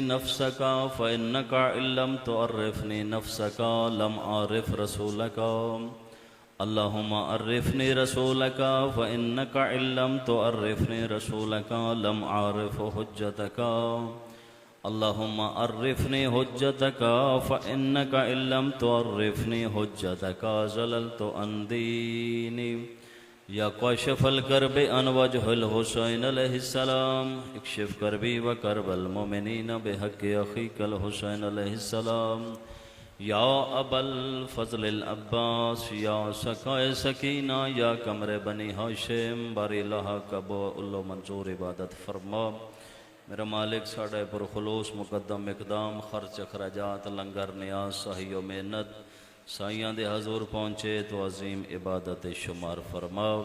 نفسك فإنك إن لم تعرفني نفسك لم أعرف رسولك اللهم عرفني رسولك فإنك إن لم تعرفني رسولك لم أعرف حجتك اللهم عرفني حجتك فإنك إن لم تعرفني حجتك زللت عن ديني یا کاشف الکرب عن وجه الحسین علیہ السلام اکشف کربی و کرب المؤمنین بحق اخیک الحسین علیہ السلام یا ابا الفضل العباس یا سقائے سکینہ یا کمر بنی ہاشم باری اللہ کبو اللہ منظور عبادت فرما میرا مالک ساڑھے پر خلوص مقدم اقدام خرچ اخراجات لنگر نیاز صحیح و محنت سائیاں دے حضور پہنچے تو عظیم عبادت شمار فرماؤ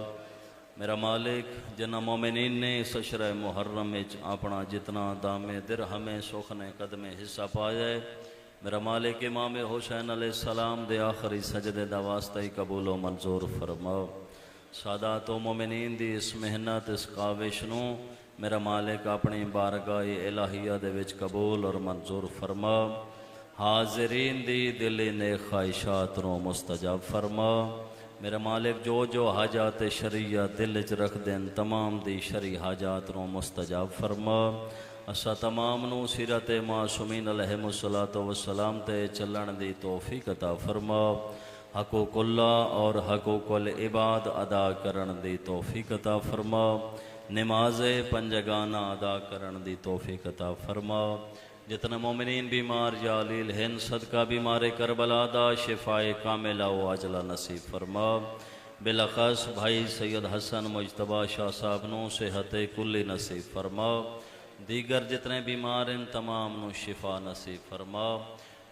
میرا مالک جنہ مومنین نے اس اشرہ محرم اپنا جتنا دام درہم سخن قدم حصہ پایا ہے میرا مالک امام حسین علیہ السلام دے آخری سجدے دا واسطہ قبول و منظور فرماؤ سادات و مومنین دی اس محنت اس کاوش نو میرا مالک اپنی بارگاہ الہیہ دے وچ قبول اور منظور فرماؤ حاضرین دی دلی نے خواہشات نو مستجاب فرما میرا مالک جو حاجات شریعہ دل چ رکھ دین تمام دی شرعی حاجات نو مستجاب فرما اسا تمام نو سیرت معصومین علیہم الصلوۃ والسلام تے چلن دی توفیق عطا فرما حقوق اللہ اور حقوق العباد ادا کرن دی توفیق عطا فرما نماز پنجگانہ ادا کرن دی توفیق عطا فرما جتنے مومنین بیمار یا علیل ہن صدقہ بیمار کربلا دا شفائے کاملہ و عاجلہ نصیب فرما بلخص بھائی سید حسن مجتبہ شاہ صاحب نو صحت کلی نصیب فرما دیگر جتنے بیمار ان تمام نو شفا نصیب فرما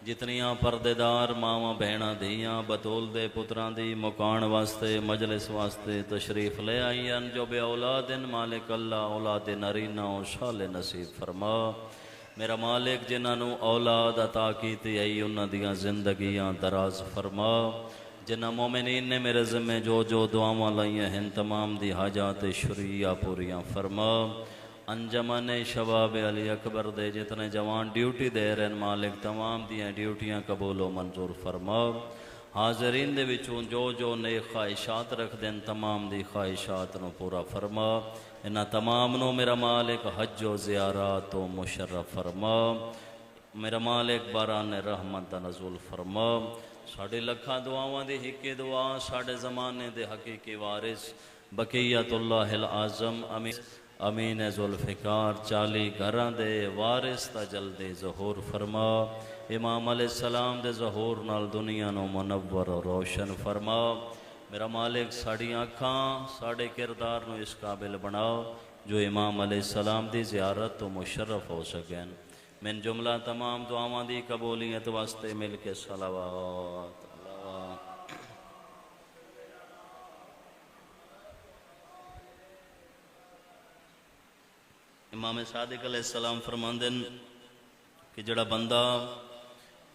جتنیاں پردیدار ماواں بہناں دھیاں بطول دے پتران دی مکان واسطے مجلس واسطے تشریف لے آئین جو بے اولادن مالک اللہ اولاد نرینہ و صالح نصیب فرما میرا مالک جنہاں نو اولاد عطا کیتی آئی انہاں دیاں زندگیاں دراز فرما جنہاں مومنین نے میرے ذمہ جو دعاواں لائیں ہیں تمام دی حاجات شریعہ پوریاں فرما انجمن شباب علی اکبر دے جتنے جوان ڈیوٹی دے رہن مالک تمام دیاں ڈیوٹیاں قبول و منظور فرما حاضرین دے وچوں جو نیک خواہشات رکھ دیں تمام دی خواہشات نو پورا فرما انہاں تمام نو میرا مالک حج و زیارات و مشرف فرما میرا مالک باران رحمت دا نزول فرما ساڑھے لکھا دعاواں دی حقی دعا ساڑھے زمانے دے حقیقی وارث بقیت اللہ العظم امین ذوالفقار 40 گھران دے وارث تا جلدی ظہور فرما امام علیہ السلام دے ظہور نال دنیا نو منور و روشن فرما میرا مالک ساڑھی آنکھاں ساڑھے کردار نو اس قابل بناؤ جو امام علیہ السلام دی زیارت تو مشرف ہو سکیں من جملہ تمام دعاواں دی قبولیت واسطے مل کے صلوات امام صادق علیہ السلام فرماندن کہ جڑا بندہ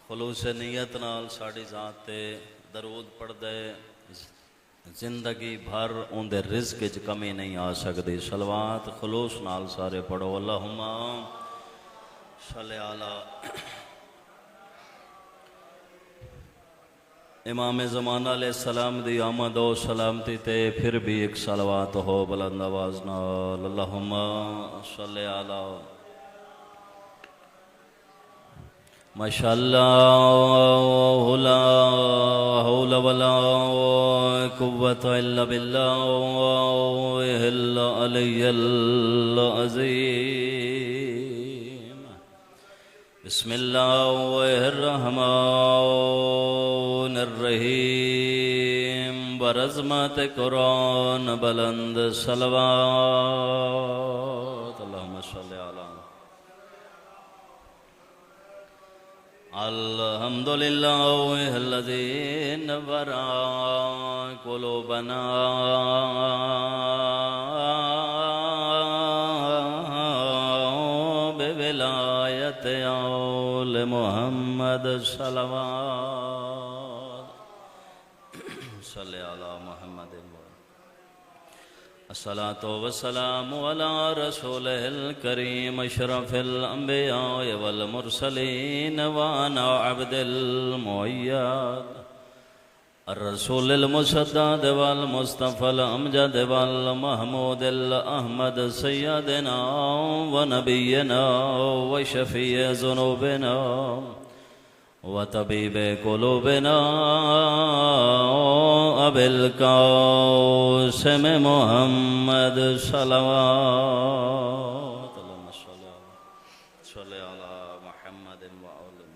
خلوص نیت نال ساڑھی ذات تے درود پڑھ دے زندگی بھر ان دے رزق وچ کمی نہیں آ سکتی صلوات خلوص نال سارے پڑھو اللہم صلی علی امام زمانہ علیہ السلام دی آمد و سلامتی تے پھر بھی ایک صلوات ہو بلند آواز نال اللہم صلی علی ماشاءاللہ لا حول ولا قوة الا باللہ العلی العظیم بسم اللہ الرحمن الرحیم برعظمت قرآن بلند صلوات اللہم صلی علی الحمدللہ الذی نور قلوبنا بولایت آل محمد صلوات صلی علی محمد الصلاة والسلام على رسوله الكريم أشرف الأنبياء والمرسلين وأنا عبد المؤيد الرسول المسدد والمصطفى الأمجد والمحمود الأحمد سيدنا ونبينا وشفيع ذنوبنا وطبيب قلوبنا أبي القاسم محمد صلوات اللهم صل على محمد وآله.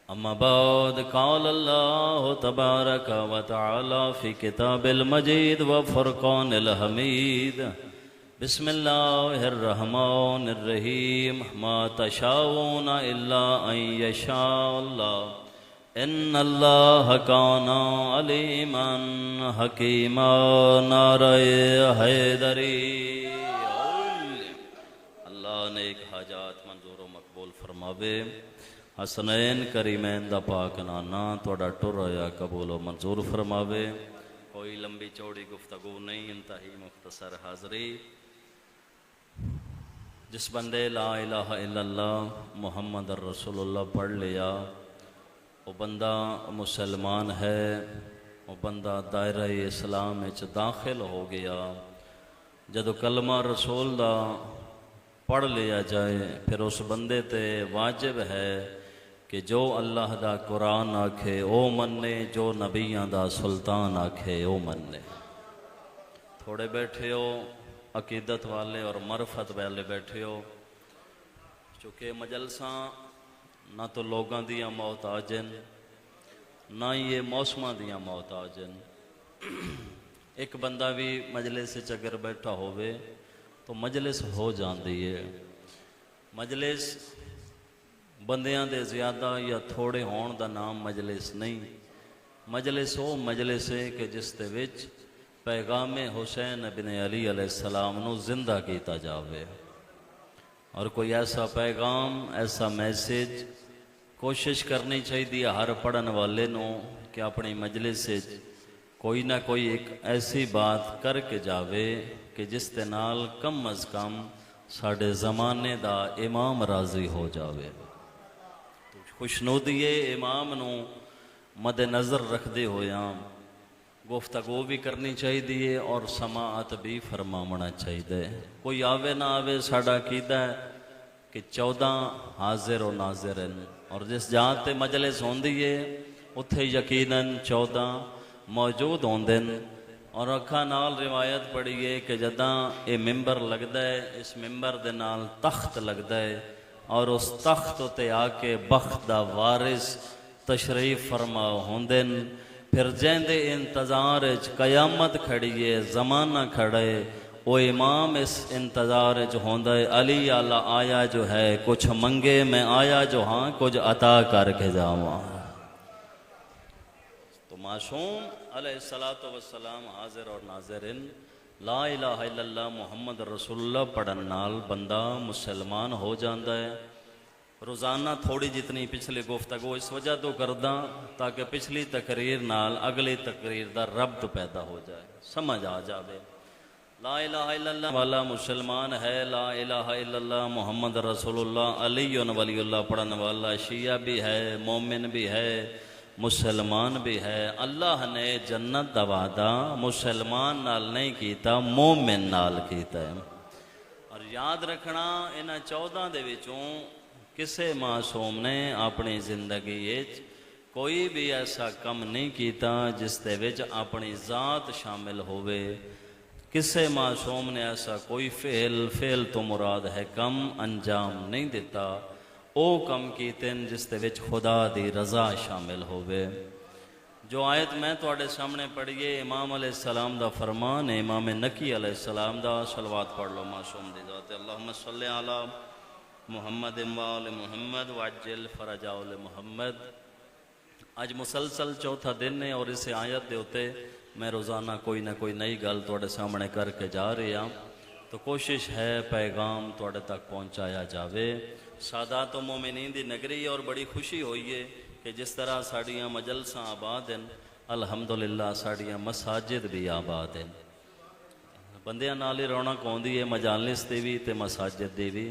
أما بعد قال الله تبارك وتعالى في كتاب المجيد وفرقان الحميد بسم الله الرحمن الرحيم ما تشاءون إلا أن يشاء الله إن الله كان عليما حكيما. نعرہ حیدری. اللہ نیک حاجات منظور و مقبول فرماوے. حسنین کریمین دا پاک نانا توڑا ٹر ہویا قبول و منظور فرماوے. کوئی لمبی چوڑی گفتگو نہیں، انتہائی مختصر حاضری. جس بندے لا الہ الا اللہ محمد الرسول اللہ پڑھ لیا وہ بندہ مسلمان ہے، وہ بندہ دائرہ اسلام وچ داخل ہو گیا. جدو کلمہ رسول دا پڑھ لیا جائے پھر اس بندے تے واجب ہے کہ جو اللہ دا قرآن آکھے او مننے، جو نبیاں دا سلطان آکھے او مننے. تھوڑے بیٹھے ہو عقیدت والے اور معرفت والے بیٹھے ہو، چونکہ مجلساں نہ تو لوگاں دیاں محتاجن نہ یہ موسماں دیاں محتاجن. ایک بندہ بھی مجلس وچ اگر بیٹھا ہوئے تو مجلس ہو جاندی ہے. مجلس بندیاں دے زیادہ یا تھوڑے ہون دا نام مجلس نہیں. مجلس وہ مجلس ہے کہ جس دے وچ پیغام حسین بن علی علیہ السلام نو زندہ کیتا جاوے، اور کوئی ایسا پیغام ایسا میسیج کوشش کرنی چاہیے ہر پڑھن والے نو کہ اپنی مجلس سے کوئی نہ کوئی ایک ایسی بات کر کے جاوے کہ جس دے نال کم از کم ساڑھے زمانے دا امام راضی ہو جاوے. خوشنودی امام نو مد نظر رکھ دے ہویاں گفتگو بھی کرنی چاہیے اور سماعت بھی فرماونا چاہیے. کوئی آوے نہ آوے ساڑھا کیتا ہے کہ 14 حاضر و ناظر ہیں، اور جس جہاں تے مجلس ہوندی ہے اتھے یقیناً 14 موجود ہوندے ہیں. اور اکھا نال روایت پڑھی ہے کہ جداں یہ ممبر لگدا ہے اس ممبر دے نال تخت لگدا ہے اور اس تخت تے آ کے بخت دا وارث تشریف فرما ہوندے ہیں. پھر جیندے انتظار قیامت کھڑیے زمانہ کھڑے وہ امام اس انتظار ہوندہ ہے علی آلہ آیا جو ہے کچھ منگے میں آیا جو ہاں کچھ عطا کر کے جاواں. تو معصوم علیہ السلام حاضر اور ناظرین لا الہ الا اللہ محمد رسول اللہ پڑھن نال بندہ مسلمان ہو جاندہ ہے. روزانہ تھوڑی جتنی پچھلی گفتگو اس وجہ تو کردہ تاکہ پچھلی تقریر نال اگلی تقریر دا ربط پیدا ہو جائے، سمجھ آ جاوے. لا الہ الا اللہ والا مسلمان ہے، لا الہ الا اللہ محمد رسول اللہ علی ولی اللہ پڑھن والا شیعہ بھی ہے، مومن بھی ہے، مسلمان بھی ہے. اللہ نے جنت دا وعدہ مسلمان نال نہیں کیتا، مومن نال کیتا ہے. اور یاد رکھنا انہاں 14 دے وچوں کسے معصوم نے اپنی زندگی کوئی بھی ایسا کم نہیں کیتا جس دے وچ اپنی ذات شامل ہوئے. کسے معصوم نے ایسا کوئی فعل تو مراد ہے کم انجام نہیں دیتا. او کم کیتے جس دے وچ خدا دی رضا شامل ہوئے. جو آیت میں تواڈے سامنے پڑھیے امام علیہ السلام دا فرمان ہے، امام نقی علیہ السلام دا. صلوات پڑھ لو معصوم دی ذات. اللہم صلی علی محمد وآل محمد وعجل فرج آل محمد. آج مسلسل چوتھا دن ہے اور اس آیت دے ہوتے میں روزانہ کوئی نہ کوئی نئی گل توڑے سامنے کر کے جا رہا ہوں. تو کوشش ہے پیغام توڑے تک پہنچایا جاوے. سادات و مومنین دی نگری اور بڑی خوشی ہوئی ہے کہ جس طرح ساڑیاں مجلساں آباد ہیں الحمدللہ ساڑیاں مساجد بھی آباد ہیں. بندیاں نال ہی رونق آؤندی ہے مجالس دی بھی تے مساجد دی بھی.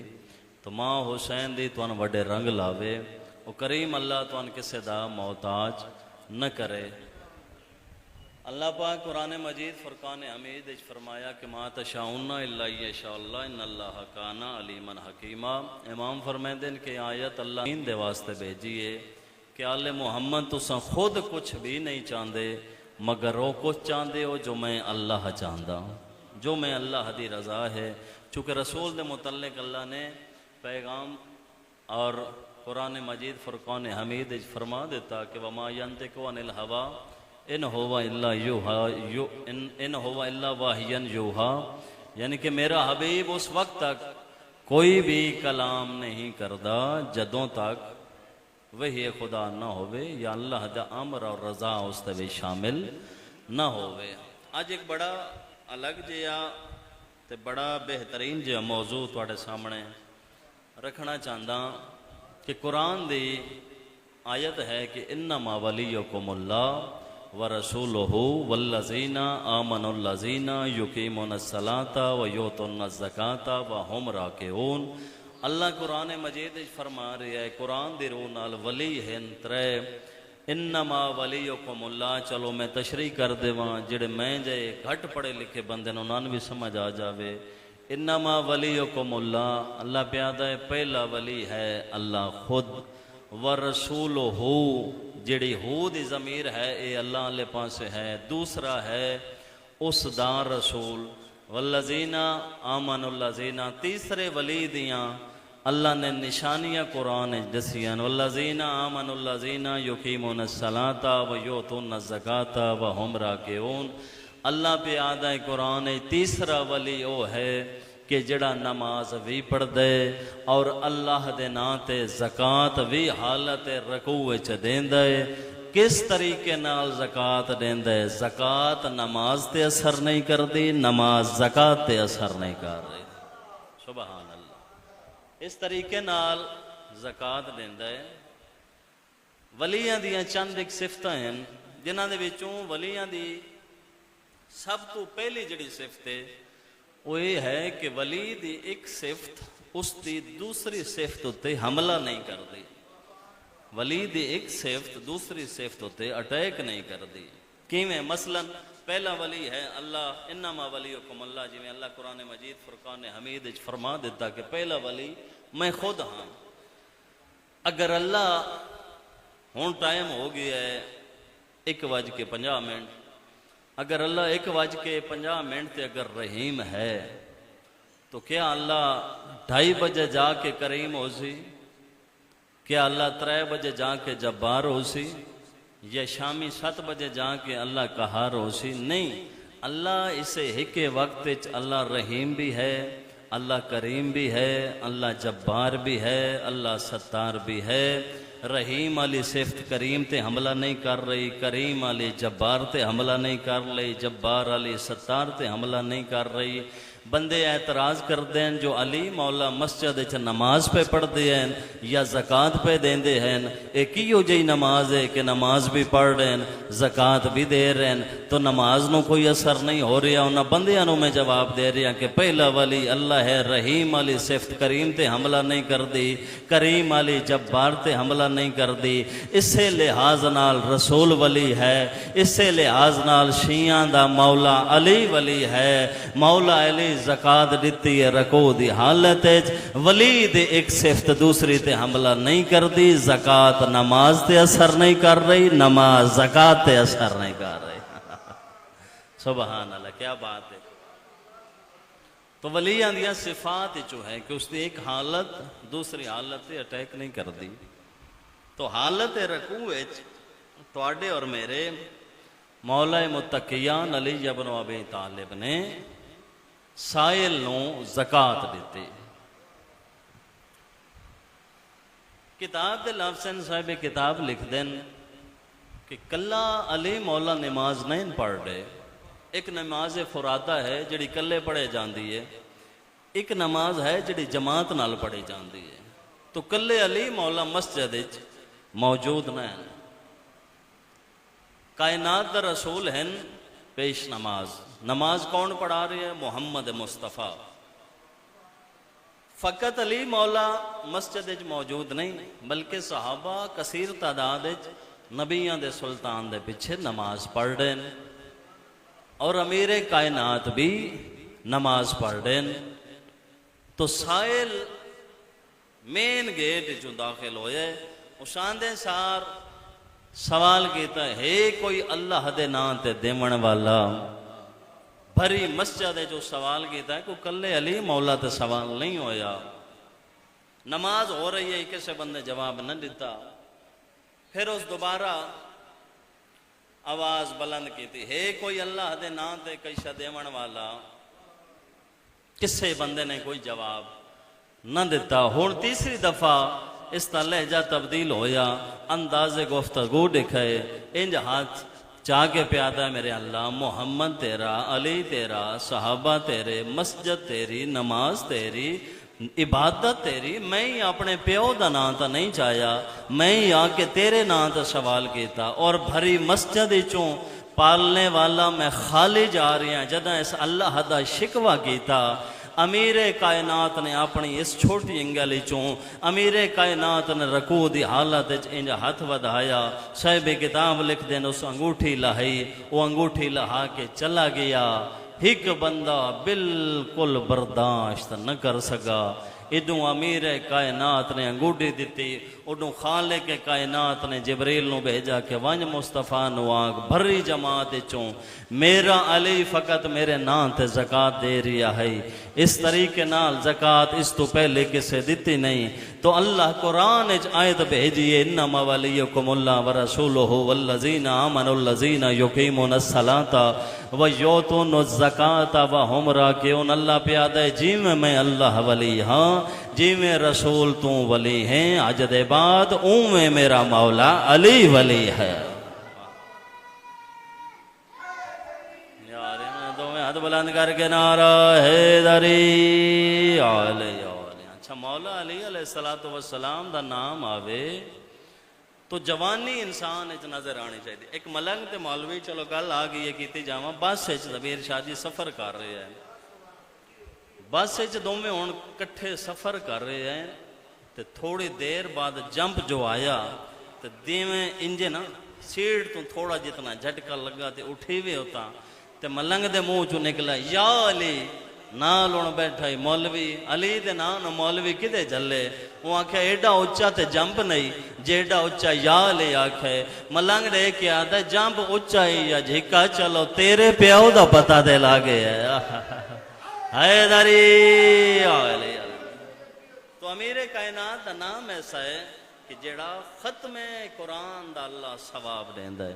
تو ماں حسین دی تون وڈے رنگ لاوے. وہ کریم اللہ تون کسے دا محتاج نہ کرے. اللہ پاک قرآن مجید فرقان حمید وچ فرمایا کہ ما تشاؤن الا یشاء اللہ ان اللہ کان علیما حکیما. امام فرماندے ہیں کہ آیت اللہ دین دے واسطے بھیجی ہے کہ آل محمد تساں خود کچھ بھی نہیں چاہندے مگر وہ کچھ چاہندے ہو جو میں اللہ چاہندا ہوں، جو میں اللہ دی رضا ہے. چونکہ رسول دے متعلق اللہ نے پیغام اور قرآن مجید فرقان حمید وچ فرما دیتا کہ وما ینطق عن الہوا ان ہوا الا واحیا یوحا، یعنی کہ میرا حبیب اس وقت تک کوئی بھی کلام نہیں کردا جدوں تک وہی خدا نہ ہوئے یا اللہ دا امر اور رضا اس تے شامل نہ ہوئے. آج ایک بڑا الگ جہا تے بڑا بہترین جہا موضوع تواڈے سامنے رکھنا چاہتا کہ قرآن دی آیت ہے کہ انما ولیکم اللہ ورسولہ والذین آمنوا الذین یقیمون الصلاۃ ویؤتون الزکاۃ وہم راکعون. اللہ قرآن مجید فرما رہا ہے قرآن دی روح نال ولی ہن ترے. انما ولیکم اللہ، چلو میں تشریح کر دیواں جڑے میں جے گھٹ پڑھے لکھے بندے نوں نان بھی سمجھ آ جاوے. انما ولیکم اللہ، اللہ پیادا ہے پہلا ولی ہے اللہ خود. ورسولہ، جڑی ہو دی ضمیر ہے اے اللہ علیہ پاسے ہے. دوسرا ہے اس دا رسول. والذین آمنوا الذین، تیسرے ولی دیاں اللہ نے نشانیاں قرآن دسیاں. والذین آمنوا الذین یقیمون الصلاۃ ویؤتون الزکاۃ وہم راکعون. اللہ پہ آدھا ہے قرآن تیسرا ولی وہ ہے کہ جڑا نماز بھی پڑھ دے اور اللہ دے نام تے زکوٰۃ بھی حالت رکوع وچ دیندا ہے. کس طریقے نال زکوٰۃ دیندا ہے؟ زکوٰۃ نماز تے اثر نہیں کردی، نماز زکوٰۃ تے اثر نہیں کر رہی. سبحان اللہ. اس طریقے نال زکوٰۃ دیندا ہے. ولیاں دیاں چند ایک صفتاں ہیں جنہاں دے وچوں ولیاں دی سب تو پہلی جڑی صفت ہے وہ یہ ہے کہ ولی دی ایک صفت اس دی دوسری صفت تے حملہ نہیں کردی. ولی دی ایک صفت دوسری صفت تے اٹیک نہیں کردی. کیویں؟ مثلا پہلا ولی ہے اللہ، انما ولیکم اللہ، جی میں اللہ قرآن مجید فرقان حمید وچ فرما دیتا کہ پہلا ولی میں خود ہاں. اگر اللہ ہوں ٹائم ہو گیا ہے 1:50، اگر اللہ 1:50 تے اگر رحیم ہے تو کیا اللہ 2:30 بجے جا کے کریم ہو سی؟ کیا اللہ 3 بجے جا کے جبار ہو سی؟ یا شامی 7 بجے جا کے اللہ قہار ہو سی؟ نہیں، اللہ اسے ایک وقت اللہ رحیم بھی ہے، اللہ کریم بھی ہے، اللہ جبار بھی ہے، اللہ ستار بھی ہے. رحیم علی صفت کریم تے حملہ نہیں کر رہی، کریم علی جبار تے حملہ نہیں کر رہی، جبار علی ستار تے حملہ نہیں کر رہی. بندے اعتراض کرتے ہیں جو علی مولا مسجد وچ نماز پہ پڑھتے ہیں یا زکوٰۃ پہ دیندے ہیں، ایک ہی جی نماز ہے کہ نماز بھی پڑھ رہے ہیں زکوٰۃ بھی دے رہے ہیں تو نماز نو کوئی اثر نہیں ہو رہا. انہاں بندیاں نو میں جواب دے رہا کہ پہلا ولی اللہ ہے، رحیم علی صفت کریم تے حملہ نہیں کر دی، کریم علی جبار تے حملہ نہیں کر دی. اسے لحاظ نال رسول ولی ہے، اسے لحاظ نال شیعہ دا مولا علی ولی ہے. مولا علی زکوٰۃ دیتی ہے رکوع دی حالت ولی دے ایک صفت دوسری تے حملہ نہیں کر دی. زکوٰۃ نماز تے اثر نہیں کر رہی، نماز زکوٰۃ تے اثر نہیں کر رہی. سبحان اللہ، کیا بات ہے. تو ولیاں دیاں صفات جو ہے کہ اس دی ایک حالت دوسری حالت تے اٹیک نہیں کر دی. تو حالت رکوع وچ تواڈے اور میرے مولا متقیان علی ابن ابی طالب نے سائل نو زکوٰۃ دیتی. کتاب دے لفظن صاحب کتاب لکھ دین کہ کلا علی مولا نماز نہیں پڑھ رہے. ایک نماز فرادہ ہے جڑی کلے پڑھے جاندی ہے، ایک نماز ہے جڑی جماعت نال پڑھی جاندی ہے. تو کلے علی مولا مسجد وچ موجود نہ ہیں. کائنات دا رسول ہیں پیش نماز. نماز کون پڑھا رہی ہے؟ محمد مصطفیٰ. فقط علی مولا مسجد وچ موجود نہیں بلکہ صحابہ کثیر تعداد وچ نبیاں دے سلطان دے پیچھے نماز پڑھ رہے ہیں اور امیر کائنات بھی نماز پڑھ رہے ہیں. تو سائل مین گیٹ جو داخل ہوئے اس آندے سار سوال کیتا ہے کوئی اللہ دے نام تے دیمن والا؟ بھری مسجد جو سوال کیتا ہے کوئی کلے علی مولا تے سوال نہیں ہویا. نماز ہو رہی ہے کسی بندے جواب نہ دیتا. پھر اس دوبارہ آواز بلند کی تھی ہے کوئی اللہ دے نام تے کیسا دیمن والا؟ کسے بندے نے کوئی جواب نہ دیتا. ہون تیسری دفعہ اس کا لہجہ تبدیل ہویا, انداز گفتگو دکھائے, انج ہاتھ چاہ کے پیادا میرے اللہ محمد تیرا, علی تیرا, صحابہ تیرے, مسجد تیری, نماز تیری, عبادت تیری. میں ہی اپنے پیو دا نام تا نہیں چاہیا, میں ہی آ کے تیرے نام تا سوال کیتا اور بھری مسجد چوں پالنے والا میں خالی جا رہی ہیں. جدہ اس اللہ دا شکوہ کیتا امیر کائنات نے اپنی اس چھوٹی انگلی چوں امیر کائنات نے رکوع دی حالت انج ہاتھ ودھایا. صاحب کتاب لکھ دین اس انگوٹھی لہائی, وہ انگوٹھی لہا کے چلا گیا. ایک بندہ بالکل برداشت نہ کر سکا. ادوں امیر کائنات نے انگوٹھی دیتی, ادوں خالق کائنات نے جبریل نو بھیجا کہ ونج مصطفیٰ نو آگ بھری جماعت چوں میرا علی فقط میرے نام تے زکاة دے رہا ہے. اس طریقے نال زکاة اس تو پہلے کسے دیتی نہیں. تو اللہ قرآن آیت بھیجیے انما ولیکم اللہ ورسولہ والذین آمنوا الذین یقیمون الصلاۃ ویؤتون الزکاۃ وہم راکعون. اللہ پیادہ ہے جی میں اللہ ولی ہاں, جی میں رسول تو ولی ہیں, عجد بعد اون میں میرا مولا علی ولی ہے. یار میں دو میں ہاتھ بلند کر کے نعرہ حیدری علی. اچھا مولا علی علیہ السلام دا نام آوے تو جوانی انسان اچ نظر آنی چاہیے. ایک ملنگ تے مولوی چلو گل آ گئی ہے کیتی جاواں, بس اچ ضمیر شاہ جی سفر کر رہے ہیں, بس اچ دوویں ہن کٹھے سفر کر رہے ہیں تے تھوڑی دیر بعد جمپ جو آیا تے دیویں انجن سیٹ تو تھوڑا جتنا جھٹکا لگا تے اٹھی ہوئے ہوتا تے ملنگ دے منہ چوں نکلا یا علی. نال ہن بیٹھا ہی مولوی علی دے نام مولوی کدے جلے. وہ آکھے ایڈا اچا تے جمپ نہیں جیڈا اچا یا علی آکھے. ملنگ دے کے آدھا جمپ اچا ہی یا جھکا چلو تیرے پیو دا پتہ دے لاگے ہے. حیدری علی. تو امیر کائنات دا نام ایسا ہے کہ جڑا ختم قرآن دا اللہ ثواب دیندا ہے.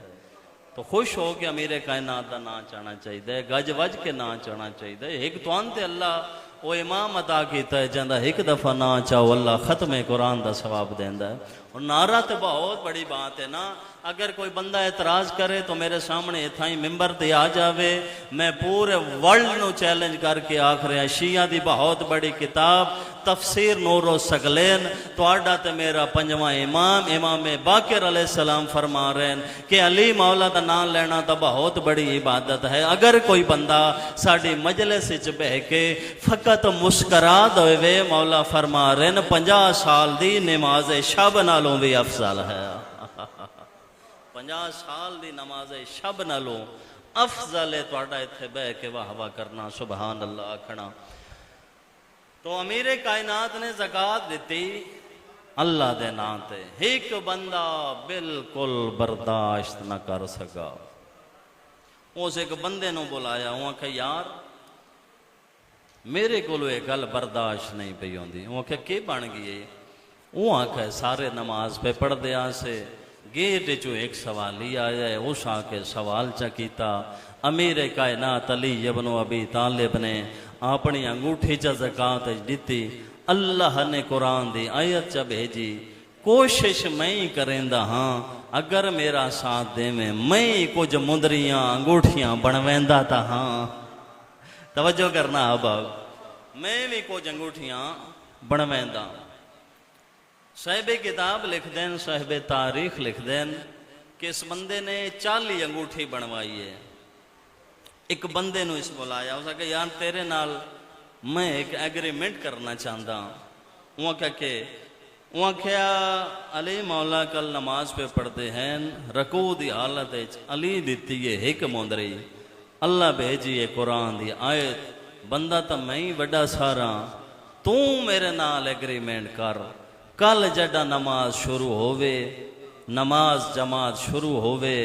تو خوش ہو کے امیر کائنات دا نام چاہنا چاہیے, گج وج کے نام چاہنا چاہیے. ایک تو انتے اللہ وہ امام عطا کیتا ہے جاندہ ایک دفعہ نام چاہو اللہ ختم قرآن دا ثواب دیندا ہے. اور نعرہ تو بہت بڑی بات ہے نا. اگر کوئی بندہ اعتراض کرے تو میرے سامنے اتھائی ممبر تے آ جاوے, میں پورے ورلڈ نو چیلنج کر کے آکھ رہا شیعہ دی بہت بڑی کتاب تفسیر نور و سگلین تو آڈا تے میرا پنجواں امام باقر علیہ السلام فرما رہے ہیں کہ علی مولا دا نام لینا تا بہت بڑی عبادت ہے. اگر کوئی بندہ ساڑی مجلس وچ بہ کے فقط مسکرا دوے مولا فرما رہے ہیں 50 سال دی نماز شب نالوں بھی افضل ہے. 50 سال دی نماز شب نالوں افضل ہے توڑا اتھے بہ کے واہ واہ کرنا سبحان اللہ آکھنا. تو امیر کائنات نے زکاة دیتی اللہ دے نام تے. ایک بندہ بالکل برداشت نہ کر سکا. اس ایک بندے نو بلایا, وہ کہ یار میرے کو ایک گل برداشت نہیں پئی ہوندی. وہ کہ کی بن گئی؟ وہ آکھے سارے نماز پہ پڑھ دیا سے گیٹ چو ایک سوال ہی آیا ہے. اس آکے سوال چا کیتا. امیر کائنات علی ابن ابی طالب نے اپنی انگوٹھی چا زکاة دیتی. اللہ نے قرآن دی آیت چا بھیجی کوشش میں ہی کریندا ہاں اگر میرا ساتھ دے میں کچھ مندریاں انگوٹھیاں بنویندا تا ہاں. توجہ کرنا اب میں بھی کچھ انگوٹھیاں بنویندا. صاحب کتاب لکھ دین, صاحب تاریخ لکھ دین کہ اس بندے نے 40 انگوٹھی بنوائی ہے. ایک بندے نو اس بلایا، اس کہ یار تیرے نال میں ایک ایگریمنٹ کرنا چاہتا ہوں۔ وہاں کیا علی مولا کل نماز پہ پڑھتے ہیں، رکوع دی حالت علی دیتی ہے ایک موندری، اللہ بھیجیے قرآن دی آیت، بندہ تا میں ہی وڈا سارا، تو میرے نال ایگریمنٹ کر، کل جڈا نماز شروع ہوئے، نماز جماعت شروع ہوئے،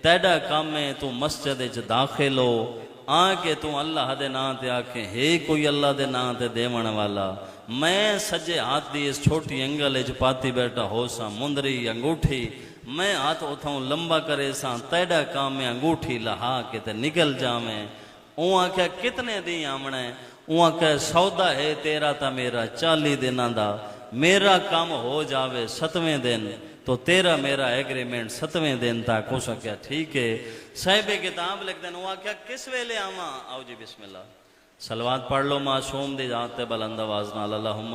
تیڈا کام ہے تو مسجد داخل ہو، آکے تو اللہ دے نام تے آکھیں ہے کوئی اللہ دے نام تے دیون والا، میں سجے ہاتھ دی اس چھوٹی انگل پاتی بیٹھا ہو سا مندری انگوٹھی، میں ہاتھ اتھاؤں لمبا کرے سا، تیڈا کام میں انگوٹھی لہا کے تے نکل جامیں۔ اوہاں کیا کتنے دی آمنا ہے؟ اوہاں کیا سودا ہے تیرا تا میرا 40 دنوں دا، میرا کام ہو جاوے 7ویں دن تو تیرا میرا ایگریمنٹ 7ویں دن تک ہو سکیا، ٹھیک ہے۔ صاحب کتاب لکھ دیں، اوہاں کیا کس ویلے آواں؟ آؤ جی بسم اللہ، صلوات پڑھ لو معصوم دی ذات تے بلند آواز نال، اللہم۔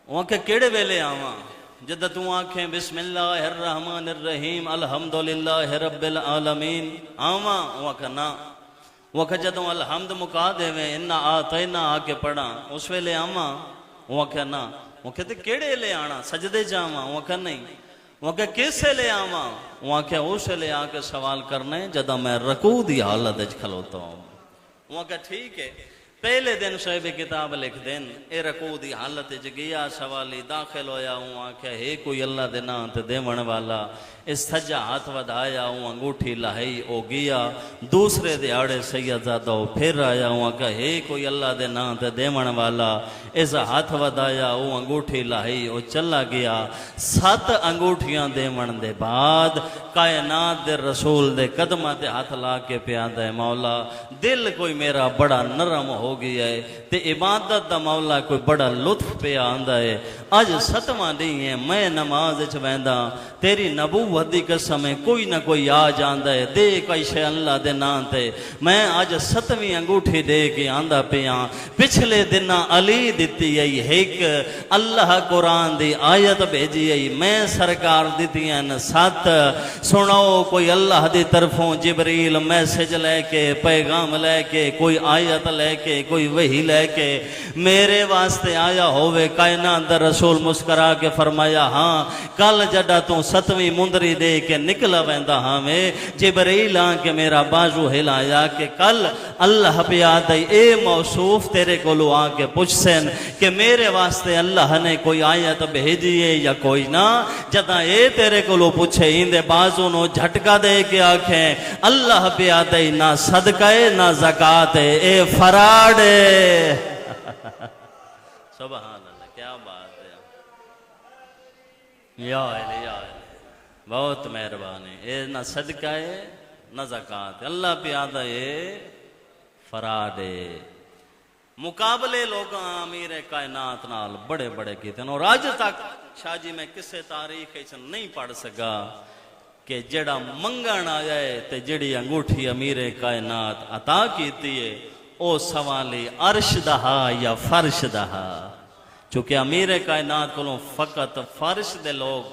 وہاں کہ کیڑے ویلے آواں؟ جدہ تو آنکھیں بسم اللہ الرحمن الرحیم الحمدللہ رب العالمین آواں؟ وہاں کہ نا، وہاں کہ جدوں الحمد مکا دے میں انہا آتینا آکے پڑھا اس ویلے آواں؟ وہاں کہ نا، وہاں کہتے کیڑے لے آنا سجدے جاواں؟ وہاں کہ نہیں، وہاں کہ کس سے لے آواں؟ وہاں کہ اس لے آ کے سوال کرنے جدہ میں رکوع دی حالت کھلوتا ہوں۔ وہاں کہ ٹھیک ہے، پہلے دن صاحب کتاب لکھ دیں، اے رکوع دی حالت گیا، سوالی داخل ہویا ہوں، آکھیا ہے کوئی اللہ دے نام تے دیون والا، اس سجا ہاتھ ودایا ہوں، انگوٹھی لائی او گیا، دوسرے دیہاڑے سیدزادہ پھر آیا ہوں، آکھیا ہے کوئی اللہ دے نام تے دیون والا، اس ہاتھ ودایا ہوں، انگوٹھی لائی او چلا گیا۔ 7 انگوٹھیاں دیون دے بعد کائنات دے رسول دے قدمہ تے ہاتھ لا کے پیاندہ ہے، مولا دل کوئی میرا بڑا نرم ہو گیا ہے تے عبادت دا مولا کوئی بڑا لطف پہ آندہ ہے، آج 7واں دن ہے، میں نماز ویندا، تیری نبوت دی قسم ہے، کوئی نہ کوئی آ جاندہ ہے، دے کوئی شے اللہ دے نام تے، میں آج 7ویں انگوٹھی دے کے آندہ پہ آن۔ پچھلے دن علی دیتی ہے ایک اللہ قرآن دی آیت بھیجی ہے، میں سرکار دیتی ہیں 7، سنو کوئی اللہ دی طرفوں جبریل میسج لے کے، پیغام لے کے، کوئی آیت لے کے، کوئی وحی لے کے میرے واسطے آیا ہوئے، کائنات دا رسول مسکرا کے فرمایا ہاں کل جڈا تو 7ویں مندری دے کے نکلا ویندا ہاں میں، جبریل آن کے میرا بازو ہلایا کہ کل اللہ پیاد اے موصوف تیرے کو لو آن کے پوچھ سن کہ میرے واسطے اللہ نے کوئی آیت بھیجیے یا کوئی نہ، جدہ اے تیرے کو لو پوچھے اندے بازو نو جھٹکا دے کے آنکھیں اللہ پیاد نہ صدقہ نہ زکاة اے فراڈ ہے۔ سبحان اللہ، کیا بات ہے، یا علی یا علی، بہت مہربانی، اے نہ صدقہ ہے نہ زکاة، اللہ پیادہ اے فراڈ ہے۔ مقابلے لوگ امیر کائنات نال بڑے بڑے کیتے ہیں، اور آج تک شاہ جی میں کسے تاریخ نہیں پڑھ سکا کہ جڑا منگن آیا ہے تے جڑی انگوٹھی امیر کائنات عطا کیتی ہے او سوالی عرش دہا یا فرش دہا، چونکہ امیر کائنات کو فقط فرش دے لوگ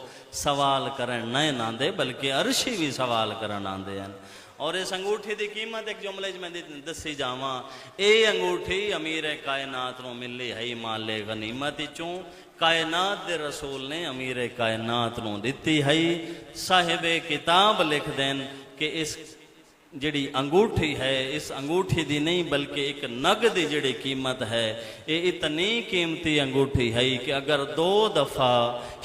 سوال کرن نہیں ناندے بلکہ عرشی بھی سوال کرن آندے ہیں۔ اور اس انگوٹھی دی قیمت ایک جملے میں دسی جاواں، اے انگوٹھی امیر کائنات نو ملی ہے مال غنیمت چوں، کائنات دے رسول نے امیر کائنات نو دیتی ہے۔ صاحب کتاب لکھ دیں کہ اس جڑی انگوٹھی ہے، اس انگوٹھی دی نہیں بلکہ ایک نگ دی جڑی قیمت ہے، یہ اتنی قیمتی انگوٹھی ہے کہ اگر 2 دفعہ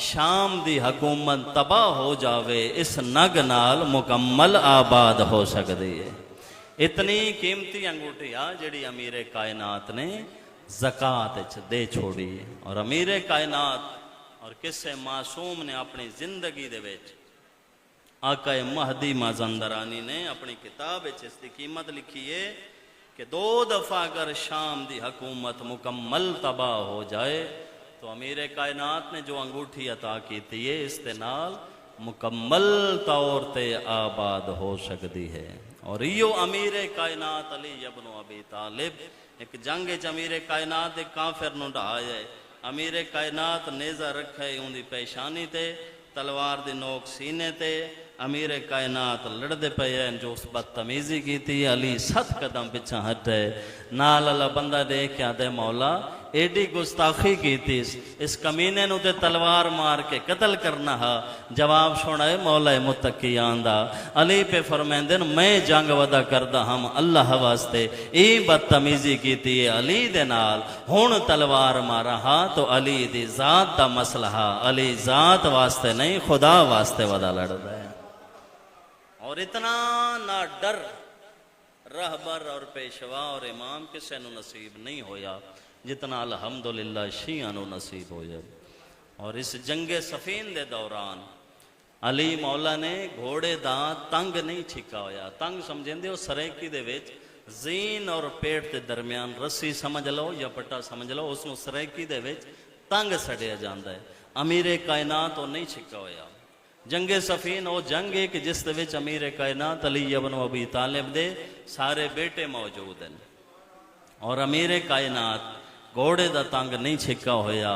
شام دی حکومت تباہ ہو جاوے اس نگ نال مکمل آباد ہو سکتی ہے۔ اتنی قیمتی انگوٹھی ہے جڑی امیر کائنات نے زکاة دے چھوڑی، اور امیر کائنات اور کسے معصوم نے اپنی زندگی دے ویچ آقا مہدی مازندرانی نے اپنی کتاب اس کی قیمت لکھی ہے کہ 2 دفعہ اگر شام دی حکومت مکمل تباہ ہو جائے تو امیر کائنات نے جو انگوٹھی عطا کیتی ہے اس کے نال مکمل طور تے آباد ہو سکتی ہے۔ اور یہ امیر کائنات علی ابن ابی طالب ایک جنگ امیر کائنات ایک کافر نو ڈھایا ہے، امیر کائنات نیزہ رکھا ہے ان دی پیشانی تے، تلوار دی نوک سینے تے، امیر کائنات لڑدے پے ہیں جو اس بدتمیزی کی تھی، علی 7 قدم پیچھے ہٹے، نال اللہ بندہ دیکھیا دے مولا ایڈی گستاخی کی تھی، اس کمینے نو تے تلوار مار کے قتل کرنا ہا، جواب سنائے مولا متقیان دا، علی پہ فرمیندن میں جنگ ودا کردہ ہم اللہ واسطے، ای بدتمیزی کی تھی علی دے نال، ہون تلوار مارا ہا تو علی دی ذات دا مسئلہ ہا، علی ذات واسطے نہیں خدا واسطے ودا لڑ دے۔ اور اتنا نہ ڈر رہبر اور پیشوا اور امام کسے نو نصیب نہیں ہویا جتنا الحمدللہ شیعہ نو نصیب ہویا۔ اور اس جنگ صفین دے دوران علی مولا نے گھوڑے دا تنگ نہیں چھکا ہویا، تنگ سمجھیں دے وہ سریکی دے ویچ زین اور پیٹ دے درمیان رسی سمجھ لو یا پٹا سمجھ لو، اس نو سریکی دے ویچ تنگ سڑیا جاندہ ہے، امیر کائنات وہ نہیں چھکا ہویا۔ جنگ صفین وہ جنگ ہے کہ جس دے وچ امیر کائنات علی ابن ابی طالب دے سارے بیٹے موجود ہیں، اور امیر کائنات گھوڑے دا تنگ نہیں چھکا ہویا،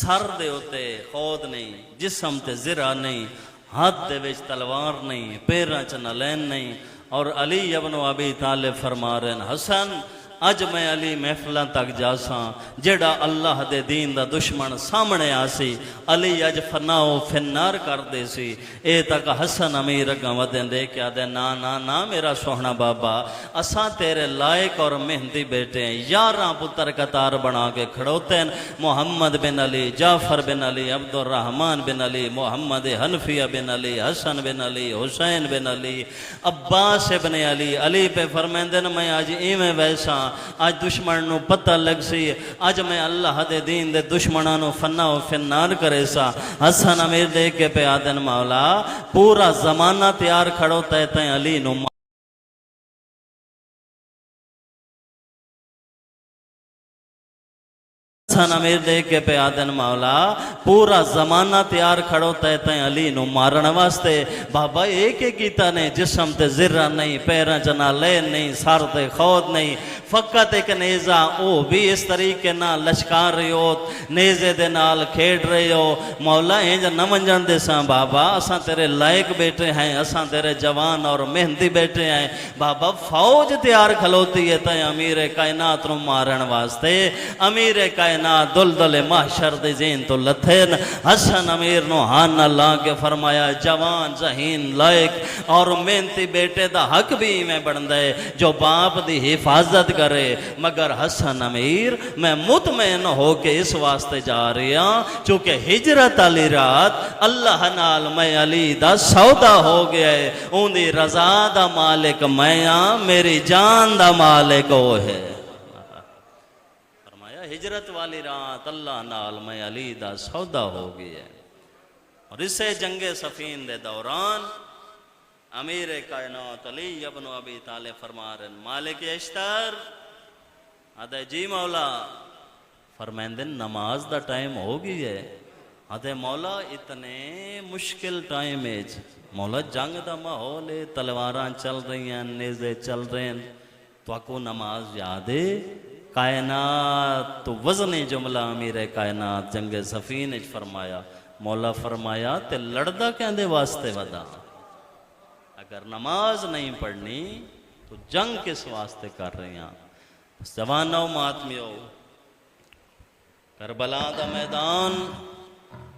سر دے ہوتے خود نہیں، جسم تے زرہ نہیں، ہاتھ دے وچ تلوار نہیں، پیراں چ نلین نہیں، اور علی ابن ابی طالب فرما رہے ہیں حسن اج میں علی محفلہ تک جاساں جیڑا اللہ دے دین دا دشمن سامنے آسی علی اج فناو فنار کر دے سی، اے تک حسن امیر اگاں ودیں دے کیا دے نا نا نا میرا سوہنا بابا اساں تیرے لائق اور مہندی بیٹے ہیں، 11 پتر قطار بنا کے کھڑوتے ہیں، محمد بن علی، جعفر بن علی، عبد الرحمن بن علی، محمد حنفیہ بن علی، حسن بن علی، حسین بن علی، عباس بن علی، علی پہ فرمیندن میں آج ایمیں ویسا آج دشمن نو پتہ لگ سی، آج میں اللہ دے دین دے دشمنانو فنا و فنار کرے سا، حسن امیر دے کے پہ آدن مولا پورا زمانہ تیار کھڑو تیتیں علی نو حسن امیر دے کے پہ آدن مولا پورا زمانہ تیار کھڑو تیتیں علی نو مارن واسطے، بابا ایک ایک کیتا نے جسم تے زرہ نہیں، پیرہ جنا لین نہیں، سار تے خود نہیں، فقط ایک نیزہ او بھی اس طریقے نہ لشکار رہی ہو، نیزے دے نال کھیڑ رہی ہو، مولا اینج نہ منجن دے ساں بابا اساں تیرے لائق بیٹے ہیں، اساں تیرے جوان اور مہندی بیٹے ہیں، بابا فوج تیار کھلوتی ہے تائیں امیر کائنات نو مارن واسطے، امیر کائنات دل محشر دے زین تو لتھین، حسن امیر نو ہان اللہ کے فرمایا جوان ذہین لائق اور محنتی بیٹے دا حق بھی میں بڑھ دے جو باپ دی حفاظت کرے، مگر حسن امیر میں مطمئن ہو کے اس واسطے جا رہی ہاں چونکہ ہجرت علی رات اللہ نال میں علی دا سودا ہو گیا ہے، اون دی رضا دا مالک میں ہاں، میری جان دا مالک وہ ہے۔ ہجرت والی رات اللہ نال میں علی دا سودا ہو گئی ہے۔ اور اسے جنگ صفین دے دوران امیر کائنات علی ابن ابی طالب فرما رہے ہیں مالک اشتر آدھے جی مولا، فرمیندن نماز دا ٹائم ہو گئی ہے، آدھے مولا اتنے مشکل ٹائم ہے، مولا جنگ دا ماحول ہے، تلواراں چل رہی ہیں، نیزے چل رہے ہیں، تو آپ کو نماز یاد ہے؟ کائنات تو وزن جملہ امیر کائنات جنگ صفین فرمایا، مولا فرمایا تے لڑدہ کہندے واسطے ودا، اگر نماز نہیں پڑھنی تو جنگ کس واسطے کر رہے ہیں؟ جوانو ماتمیو کربلا دا میدان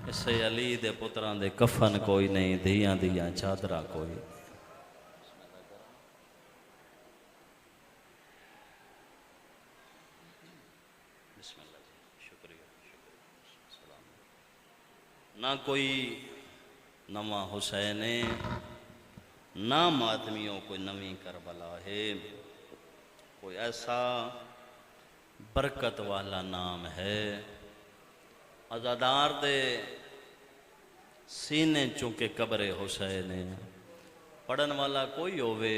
اسے علی دے پتران دے کفن کوئی نہیں، دھیاں دھیاں چادرہ کوئی نہیں۔ نہ کوئی نواں حسین ہے، نہ ماتمیوں کوئی نویں کربلا ہے، کوئی ایسا برکت والا نام ہے عزادار دے سینے چونکہ قبر حسین ہے، پڑھن والا کوئی ہوئے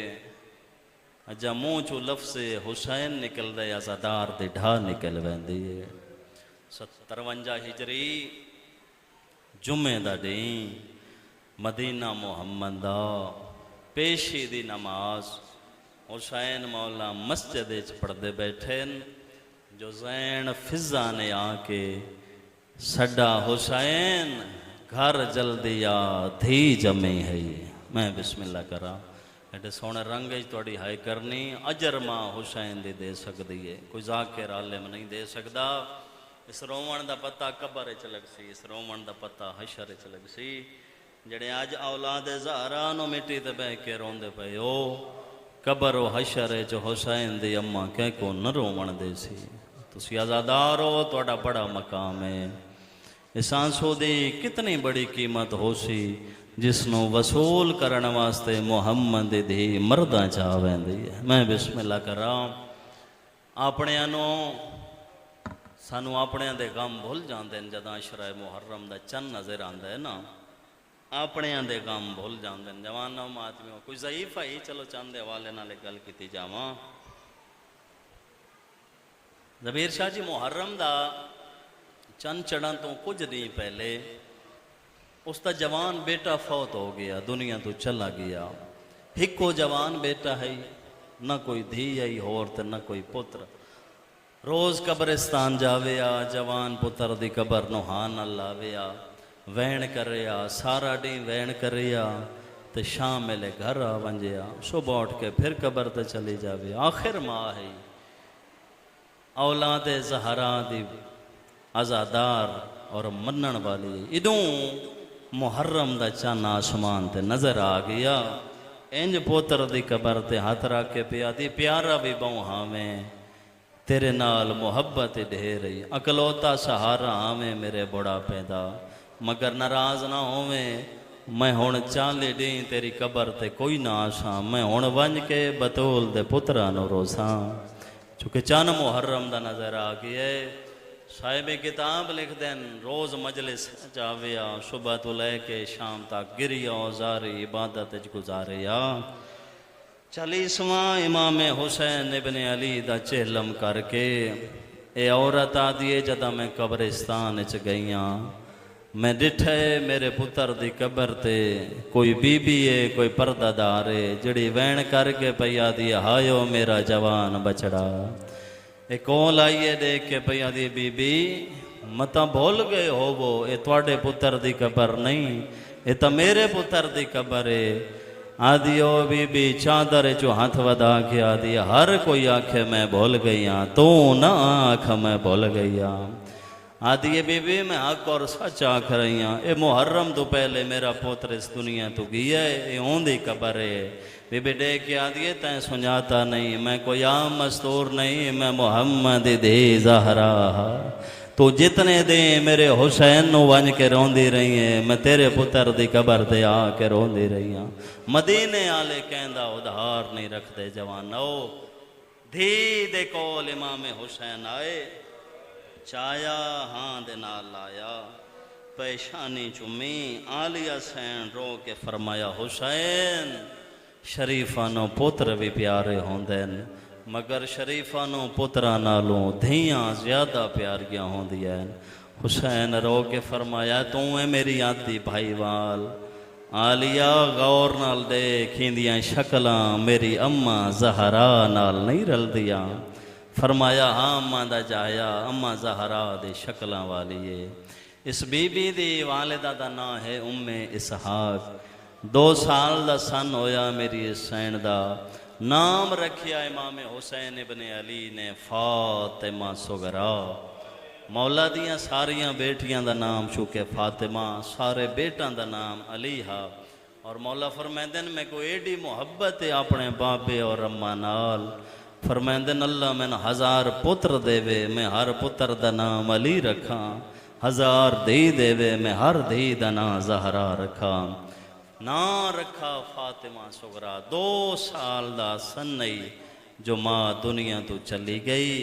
اجا منہ چو لفظ حسین نکل دے عزادار دے ڈھا نکل ویندی ہے۔ 57 ہجری جمعہ دا دیں مدینہ محمد دا پیشی دی نماز حسین مولا مسجد پڑھ دے بیٹھے جو زین فضا نے آکے سڈا حسین گھر جل دیا دھی جمع ہے۔ میں بسم اللہ کرا ایڈے سونے رنگ تھوڑی ہائی کرنی اجر ماں حسین دی دے سکتی ہے، کوئی ذاکر عالم نہیں دے سکتا۔ اس رومن دا پتہ قبر چ لگ سی، اس رومن دا پتہ حشر چ لگ سی۔ جڑے اج اولاد زہرا نو مٹی تے بہ کے روندے پئے ہو، قبر و حشر چ حسین دی اماں کہ کو نہ رومن دے سی۔ تسی آزادار ہو، تہاڈا بڑا مقام ہے۔ اس آنسو دی کتنی بڑی قیمت ہو سی جس نو وصول کرن واسطے محمد دی مرداں چاہ ویندی ہے۔ میں بسم اللہ کراں۔ اپنے انو سانو اپنے دے غم بھول جاندے ہیں جداں عشرہ محرم دا چند نظر آندا ہے نا، اپنے دے غم بھول جاندے ہیں۔ جوانوں ماتمیوں کوئی ضعیف ہے چلو چند حوالے نال گل کیتی جاواں۔ زبیر شاہ جی محرم دا چند چڑھن تو کچھ دن پہلے اس دا جوان بیٹا فوت ہو گیا، دنیا تو چلا گیا۔ ہکو جوان بیٹا ہے، نہ کوئی دھی ہے اور تے نہ کوئی پتر۔ روز قبرستان جاویا، جوان پتر دی قبر نو ہاں نہ لاویا، وین کریا، سارا ڈیں وین کریا تے شام ملے گھر آ ونجیا، صبح اٹھ کے پھر قبر تے چلی جاویا۔ آخر ماں ہے اولاد زہرا دی عزادار اور منن والی، ادوں محرم دا چان آسمان تے نظر آ گیا۔ انج پوتر دی قبر تے ہاتھ رکھ کے پیا دی پیارا بھی بہوں ہاویں، تیرے نال محبت ڈھیر رہی، اکلوتا سہارا ہاویں میرے بڑا پیدا، مگر ناراض نہ ہوویں، میں ہن چالی ڈیں تیری قبر تے کوئی نہ آساں، میں ہن ونج کے بطول دے پترا نو روساں۔ چونکہ چان محرم دا نظر آ گیا ہے۔ صاحب کتاب لکھ دین روز مجلس جاویا، صبح تو لے کے شام تک گریا زاری عبادت گزاریا۔ 40واں امام حسین ابن علی دا چہلم کر کے اے عورت آدیے جدا میں قبرستان چ گئیاں، میں ڈٹھے میرے پتر دی قبر تے کوئی بی بی ہے کوئی پردہ دار ہے، جڑی وین کر کے پیا دی ہایو میرا جوان بچڑا۔ اے کول آئیے دیکھ کے پیا دی بی بی متا بھول گئے ہو وہ، اے تواڈے پتر دی قبر نہیں، اے تا میرے پتر دی قبر ہے۔ آدھی او بی بی چادر چو ہاتھ ودا کے آدھی ہر کوئی آکھے میں بھول گئی ہاں، تو نہ آکھ میں بھول گئی ہاں۔ آدھی بی بی میں حق اور سچ آکھ رہی ہاں، اے محرم تو پہلے میرا پوتر اس دنیا تو گیا ہے، اے ہوندی قبر ہے۔ بی بی ڈے کے آدھی تین سنجاتا نہیں، میں کوئی عام مستور نہیں، میں محمد دی زہرا، تو جتنے دیں میرے حسین نو ونج کے روندی رہی ہیں، میں تیرے پتر دی قبر دے آ کے روندی رہی ہاں۔ مدینے آلے کہندہ ادھار نہیں رکھ دے جوانو، دھی دے کول امام حسین آئے، چایا ہاں دے نال لایا، پیشانی چمی آلیہ سین رو کے فرمایا حسین شریفانو پتر بھی پیارے ہوندین، مگر شریفانو پترا نالوں دھیاں زیادہ پیاریاں ہوندیاں۔ حسین رو کے فرمایا تو ہے میری آتی بھائی وال، آلیہ غور نال دیکھیندیاں شکلاں میری اماں زہرا نال نہیں رل دیاں۔ فرمایا ہاں اماں دا جایا، اماں زہرا دے شکلاں والی ہے۔ اس بی بی دی والدہ دا نام ہے ام اسحاق، 2 سال دا سن ہویا میری حسین دا، نام رکھیا امام حسین ابن علی نے فاطمہ صغرا۔ مولا دیاں ساریاں بیٹیاں دا نام چونکہ فاطمہ، سارے بیٹاں دا نام علی ہا، اور مولا فرمیندن میں کوئی ایڈی محبت ہے اپنے بابے اور اماں نال، فرمیندن اللہ میں 1000 پتر دے وے میں ہر پتر دا نام علی رکھاں، 1000 دھی دے وے میں ہر دھی دا نام زہرا رکھاں۔ نا رکھا فاطمہ صغرا، 2 سال دا سنئی جو ماں دنیا تو چلی گئی،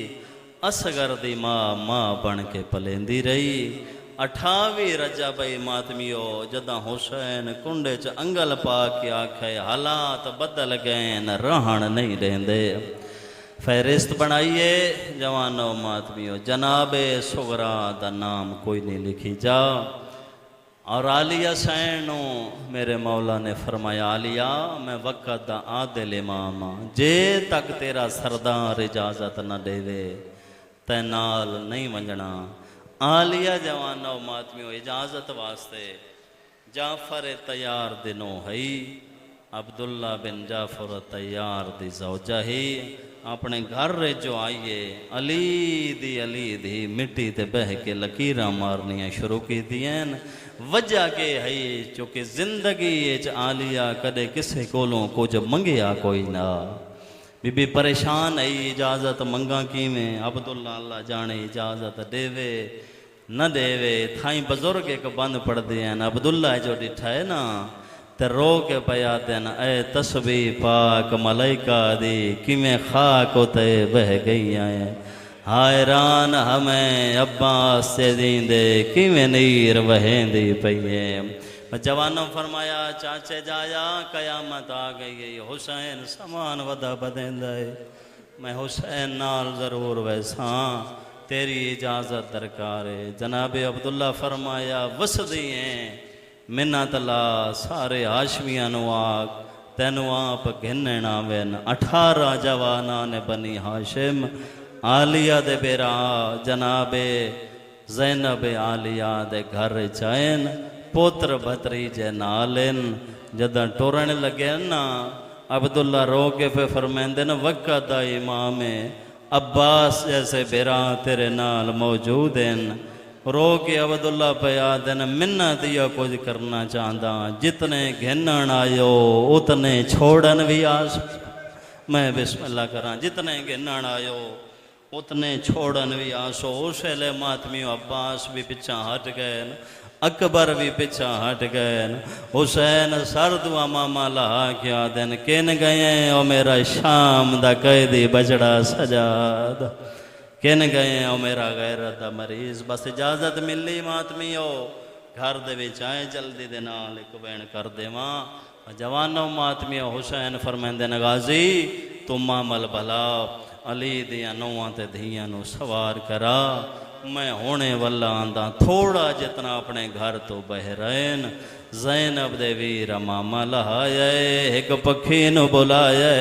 اصغر دی ماں بن کے پلیندی رہی۔ 28 رجب ماتمیو جدہ حسین کنڈے چ انگل پا کے آکھے حالات بدل گئے نہ رہن نہیں دیندے، فہرست بنائیے جوانو ماتمیو، جناب صغرا دا نام کوئی نہیں لکھی جا۔ اور عالیہ سینو میرے مولا نے فرمایا عالیہ میں وقت دا عادل امام جے تک تیرا سردار اجازت نہ دے وے تے نال نہیں ونجنا۔ عالیہ جوانو ماتمیو اجازت واسطے جعفر تیار دنوں ہئی، عبداللہ بن جعفر تیار دی زوجہ ہی اپنے گھر رے جو آئیے علی دی مٹی تے بہ کے لکیراں مارنیاں شروع کی دیں وجہ کے ہے چونکہ زندگی اچ عالیہ کدے کسے کولوں کچھ منگیا کوئی نہ بی بی پریشان ہے اجازت منگا کی میں عبداللہ اللہ جانے اجازت دے وے نہ دے وے تھائیں بزرگ ایک بند پڑھ دیں عبداللہ جو ڈٹھا ہے نا تے رو کے پیا دین اے تسبیح پاک ملائکہ دی کیویں خاک تے بہ گئی آئے حیران ہمیں عباس سے دیندے کیویں نیر وہیندی پئیے جوانوں فرمایا چاچے جایا قیامت آ گئی حسین سامان ودا بدیندا ہے میں حسین نال ضرور ویساں تیری اجازت درکار ہے جناب عبداللہ فرمایا وسدی ہیں منت اللہ سارے ہاشمیاں نو آگ تینو آپ گھننا وین 18 جوانان بنی ہاشم عالیہ دے بیرا جناب زینب عالیہ دے گھر چائن پوتر بھتری جے نالن جدہ ٹورن لگے نا عبداللہ رو کے پہ فرمیندے نا وقت دا امام عباس جیسے بیرا تیرے نال موجود ہیں رو کے عبداللہ پہ آدھن منت یا کچھ کرنا چاہتا جتنے گھنن آئیو اتنے چھوڑن بھی آس میں بسم اللہ کران جتنے گھنن آئیو اتنے چھوڑن بھی آسو اسے ماتمیو عباس بھی پچھا ہٹ گئے اکبر بھی پچھا ہٹ گئے حسین سردو ماما لہا کیا دن کن گئے او میرا شام دا قیدی بجڑا سجاد کن گئے او میرا غیرت دا مریض بس اجازت ملی ماتمیو گھر دے بھی چاہے جلدی دے نال ایک بین کر دے ماں جوانوں ماتمیو حسین فرمیندے نغازی تم عمل بھلا علی دیا نوان تے دھیاں نو سوار کرا میں ہونے والا آندہ تھوڑا جتنا اپنے گھر تو بہرین زینب دے ویر ماما لہائے ایک پکھی نو بلائے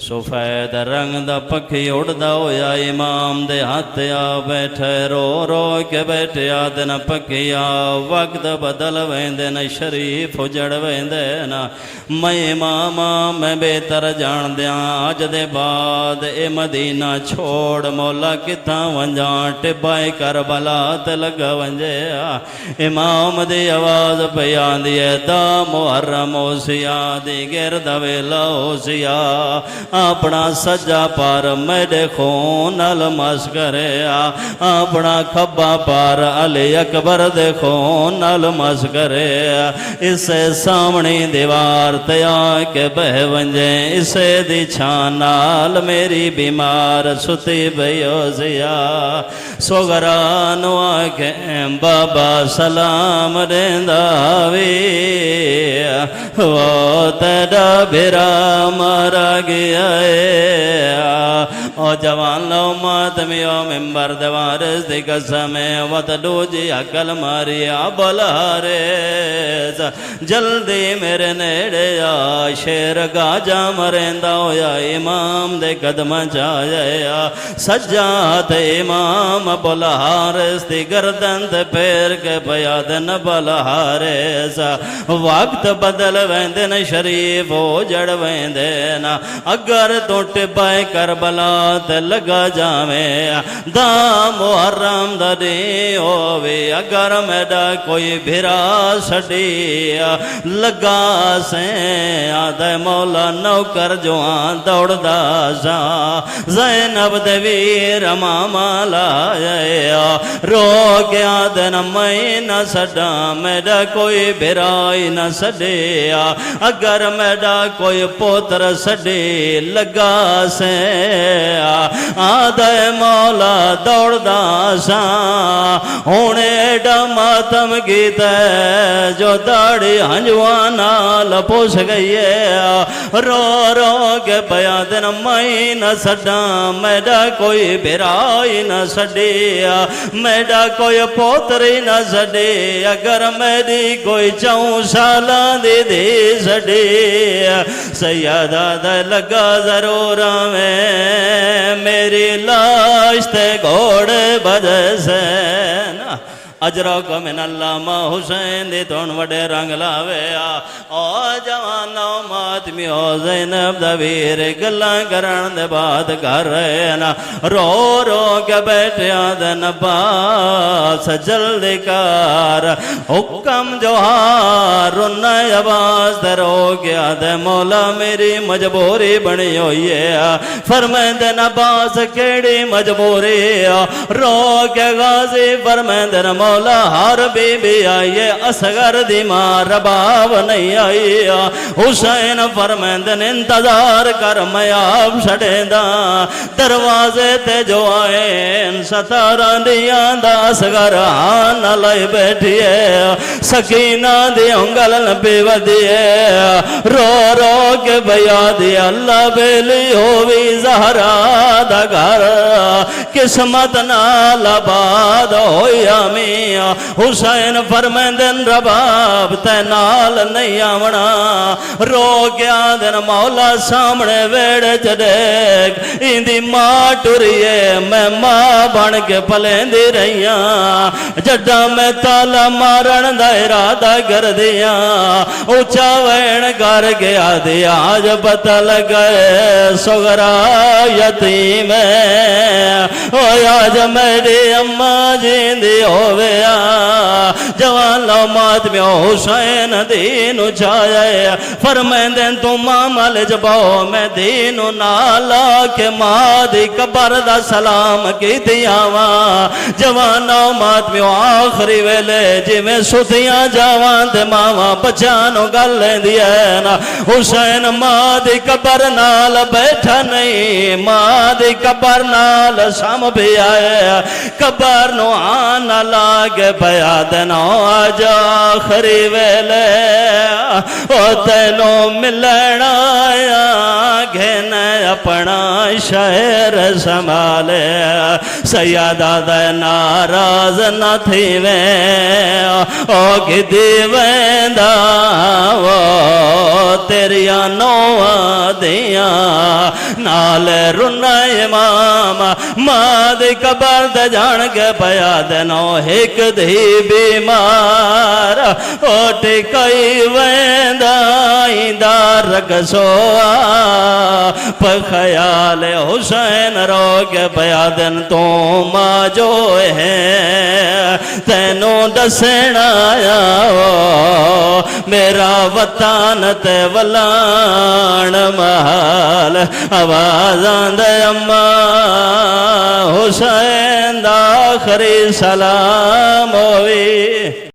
سفید رنگ دا پکھی اڑدا ہویا امام دے ہاتھ آ بیٹھے رو رو کے بیٹھے آدن پکھی آ وقت بدل ویندن شریف اجڑ ویندن میں اماما میں بہتر جان دیاں آج دے بعد اے مدینہ چھوڑ مولا کتھاں ونجاں ٹبائے کربلا تے لگا ونجے امام دی آواز بیان دی دا محرم ہو سیا دی گرد ویلا ہو سیا اپنا سجا پار میرے خون المس کرے اپنا کھبا پار علی اکبر دے خون المس کرے اسے سامنی دیوار تیا کے بہ ونجے اسے دی چھانال میری بیمار ستی بیو زیا سوگرانو آکھیں بابا سلام دینداوی وہ تیرا بھرا مارا گیا او جوان لو ماتمیو ممبر دوارز دی قسم وطلو جی عقل ماری بلارز جلدی میرے نیڑے آ شیر گاجا مرندہ ہویا امام دے قدم جایا سجاد امام بلارز دی گردن دے پیر کے بیادن بلارز وقت بدل ویندن شریف ہو جڑ ویندن اگر تو ٹبائے کربلا تے لگا جاویں دا محرم دا دی ہووے اگر میڈا کوئی بھرا سڑی لگا سے آدھے مولا نوکر جوان دوڑ دا جا زینب دے ویر ماما لائے رو گیا دن میں نہ سڑا میڈا کوئی بھرائی نہ سڑی اگر میڈا کوئی پوتر سڑی لگا سے آدھے مولا دوڑ دا سا ہونے ایڈا ماتم گیت ہے جو داڑی ہنجوانا لپوس گئی ہے رو رو کے پیا دن میں نہ سڑا میڈا کوئی بھرائی نہ سڑی میڈا کوئی پوتری نہ سڑی اگر میری کوئی 4 سالہ دی دی سڑی سیدہ دے لگا ضرور میں میری لاش تے گھوڑے بجے سے اجرک من علامہ حسین دی تون وڈے رنگ لاوے او جوانو ماتمیو زینب دا ویر گلاں کرن دے بعد گھر رہے نا رو رو کے بیٹھیا دے عباس جلدی کر حکم جو ہارن عباس دے رو گیا دے مولا میری مجبوری بنی ہوئی ہے فرمائن دے عباس کیڑی مجبوری رو کے غازی فرمائن دے مولا ہر بی بی آئیے اصغر دی ماں رباب نہیں آئی حسین فرمائن دے انتظار کر میں آپ شڑے دا دروازے تے جو آئین ستارہ دیاں دا اصغر آن لائی بیٹھئے سکینہ دی انگلن پیو دیئے رو رو کے بیا دی اللہ بیلی ہووی زہرا دا گھر قسمت نال آباد ہوئی آمیاں حسین فرمیندن رباب تے نال نہیں آونا رو گیا دن مولا سامنے ویڑے چڑیک اندی ماں ٹوریے میں ماں بن کے پلیں دی رہیاں جڈا میں تالا مارن دا ارادہ کر دیا اچھا وین کر گیا دیا آج پتہ لگئے سغرا یتیم ہے آج میری اماں جیندی ہویا جوان لو ماتمی حسین دین اچھائے فرمین دین تو مامل جباؤ میں دین نالا کے ماں دی قبر دا سلام کی دیاوا جوان لو ماتمی آخری ویلے جی میں ستیاں جوان دے ماما بچانو گل لیں دیا نا حسین ماں دی قبر نال بیٹھا نہیں ماں دی قبر نال سام بھی آئے قبر نو آنا لاغے بیا دینا آج آخری ویلے او تینو ملن آیا گھنے اپنا شہر سنبھالے سیادہ دے ناراض نہ تھی ویں او گدی ویندا وہ تیریاں نوہ دیاں نال رنا امام ماں دی قبر دے جان کے پیا دنو ایک دی بیمار اوٹی کئی ویندا ایندار رکسوا پہ خیال حسین رو کے پیا دن تو ماں جو ہے تینوں دسن آیا میرا وطن تے ولان محال آوازاں دے اماں حسین دا آخری سلام ہوئی